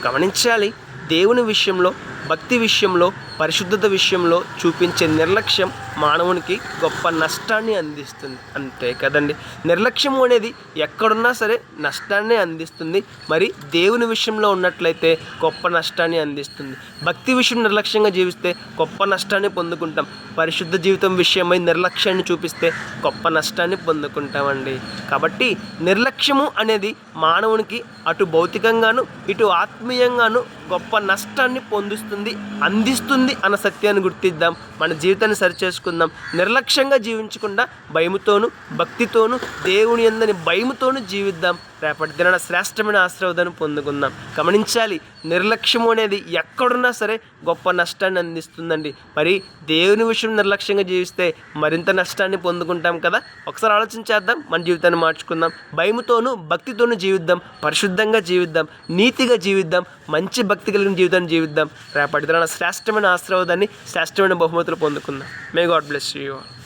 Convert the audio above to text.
గమనించాలి. దేవుని విషయంలో, భక్తి విషయంలో, పరిశుద్ధత విషయంలో చూపించే నిర్లక్ష్యం మానవునికి గొప్ప నష్టాన్ని అందిస్తుంది. అంతే కదండి. నిర్లక్ష్యం అనేది ఎక్కడున్నా సరే నష్టాన్ని అందిస్తుంది. మరి దేవుని విషయంలో ఉన్నట్లయితే గొప్ప నష్టాన్ని అందిస్తుంది. భక్తి విషయం నిర్లక్ష్యంగా జీవిస్తే గొప్ప నష్టాన్ని పొందుకుంటాం. పరిశుద్ధ జీవితం విషయమై నిర్లక్ష్యాన్ని చూపిస్తే గొప్ప నష్టాన్ని పొందుకుంటామండి. కాబట్టి నిర్లక్ష్యము అనేది మానవునికి అటు భౌతికంగాను ఇటు ఆత్మీయంగాను గొప్ప నష్టాన్ని అందిస్తుంది అన్న సత్యాన్ని గుర్తిద్దాం. మన జీవితాన్ని సరిచేసుకుందాం. నిర్లక్ష్యంగా జీవించకుండా భయముతోనూ భక్తితోనూ దేవుని యందని భయముతోనూ జీవిద్దాం. రేపటి దినాన శ్రేష్టమైన ఆశీర్వాదాన్ని పొందుకుందాం. గమనించాలి, నిర్లక్ష్యం అనేది ఎక్కడున్నా సరే గొప్ప నష్టాన్ని అందిస్తుందండి. మరి దేవుని విషయం నిర్లక్ష్యంగా జీవిస్తే మరింత నష్టాన్ని పొందుకుంటాం కదా. ఒకసారి ఆలోచించేద్దాం, మన జీవితాన్ని మార్చుకుందాం. భయముతోనూ భక్తితోనూ జీవిద్దాం. పరిశుద్ధంగా జీవిద్దాం. నీతిగా జీవిద్దాం. మంచి భక్తి కలిగిన జీవితాన్ని జీవిద్దాం. రేపటి దినాన శ్రేష్టమైన ఆశీర్వాదాన్ని, శ్రేష్టమైన బహుమతులు పొందుకుందాం. May God bless you all.